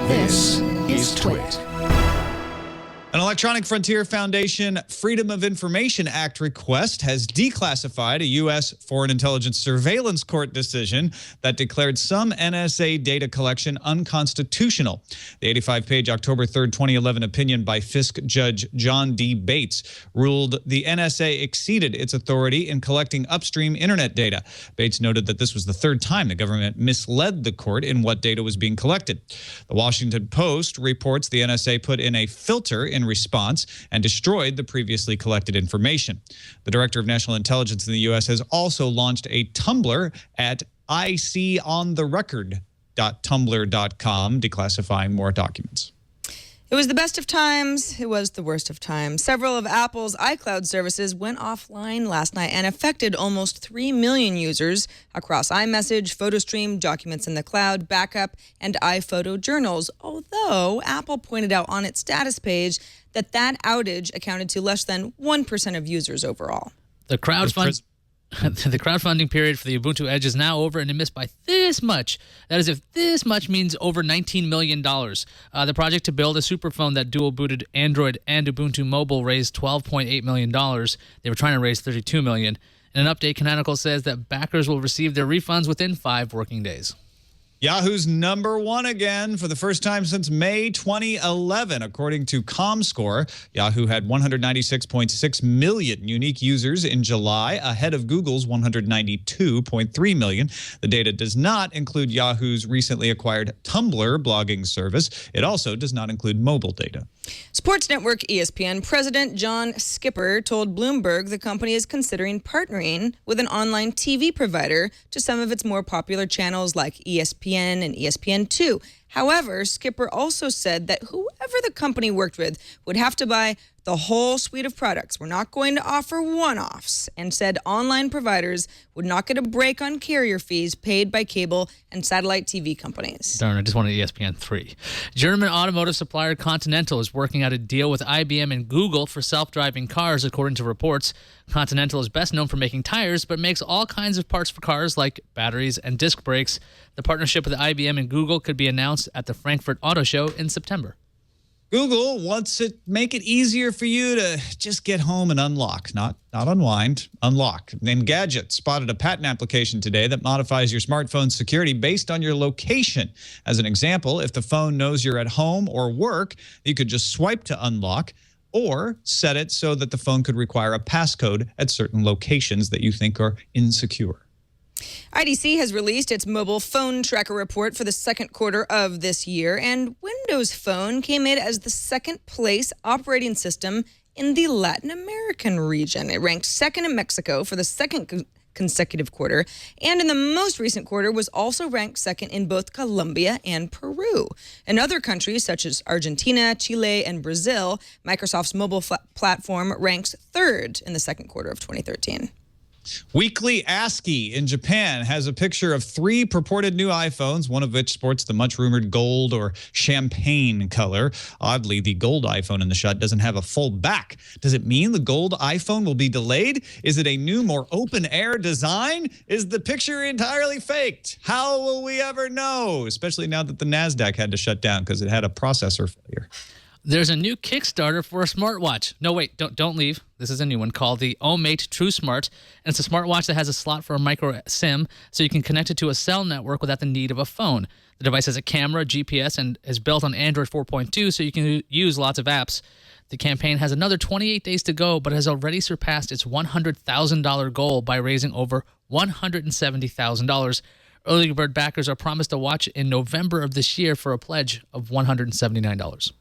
This is TWiT. An Electronic Frontier Foundation Freedom of Information Act request has declassified a U.S. Foreign Intelligence Surveillance Court decision that declared some NSA data collection unconstitutional. The 85-page October 3, 2011 opinion by Fisk Judge John D. Bates ruled the NSA exceeded its authority in collecting upstream internet data. Bates noted that this was the third time the government misled the court in what data was being collected. The Washington Post reports the NSA put in a filter in response and destroyed the previously collected information. The Director of National Intelligence in the U.S. has also launched a Tumblr at icontherecord.tumblr.com, declassifying more documents. It was the best of times. It was the worst of times. Several of Apple's iCloud services went offline last night and affected almost 3 million users across iMessage, PhotoStream, Documents in the Cloud, Backup, and iPhoto journals, although Apple pointed out on its status page that outage accounted to less than 1% of users overall. The crowdfunding period for the Ubuntu Edge is now over, and it missed by this much. That is, if this much means over $19 million. The project to build a superphone that dual-booted Android and Ubuntu Mobile raised $12.8 million. They were trying to raise $32 million. In an update, Canonical says that backers will receive their refunds within 5 working days. Yahoo's #1 again for the first time since May 2011. According to ComScore, Yahoo had 196.6 million unique users in July, ahead of Google's 192.3 million. The data does not include Yahoo's recently acquired Tumblr blogging service. It also does not include mobile data. Sports network ESPN President John Skipper told Bloomberg the company is considering partnering with an online TV provider to some of its more popular channels like ESPN and ESPN2. However, Skipper also said that whoever the company worked with would have to buy the whole suite of products. We're not going to offer one-offs, and said online providers would not get a break on carrier fees paid by cable and satellite TV companies. Darn, I just wanted ESPN3. German automotive supplier Continental is working out a deal with IBM and Google for self-driving cars, according to reports. Continental is best known for making tires, but makes all kinds of parts for cars like batteries and disc brakes. The partnership with IBM and Google could be announced at the Frankfurt Auto Show in September. Google wants to make it easier for you to just get home and unlock, not unwind, unlock. Engadget spotted a patent application today that modifies your smartphone's security based on your location. As an example, if the phone knows you're at home or work, you could just swipe to unlock, or set it so that the phone could require a passcode at certain locations that you think are insecure. IDC has released its mobile phone tracker report for the second quarter of this year, and Windows Phone came in as the second place operating system in the Latin American region. It ranked second in Mexico for the second consecutive quarter, and in the most recent quarter was also ranked second in both Colombia and Peru. In other countries such as Argentina, Chile, and Brazil, Microsoft's mobile platform ranks third in the second quarter of 2013. Weekly ASCII in Japan has a picture of 3 purported new iPhones, one of which sports the much-rumored gold or champagne color. Oddly, the gold iPhone in the shot doesn't have a full back. Does it mean the gold iPhone will be delayed? Is it a new, more open-air design? Is the picture entirely faked? How will we ever know? Especially now that the NASDAQ had to shut down because it had a processor failure. There's a new Kickstarter for a smartwatch. No, wait, don't leave. This is a new one called the OMate True Smart, and it's a smartwatch that has a slot for a micro SIM, so you can connect it to a cell network without the need of a phone. The device has a camera, GPS, and is built on Android 4.2, so you can use lots of apps. The campaign has another 28 days to go, but has already surpassed its $100,000 goal by raising over $170,000. Early bird backers are promised a watch in November of this year for a pledge of $179.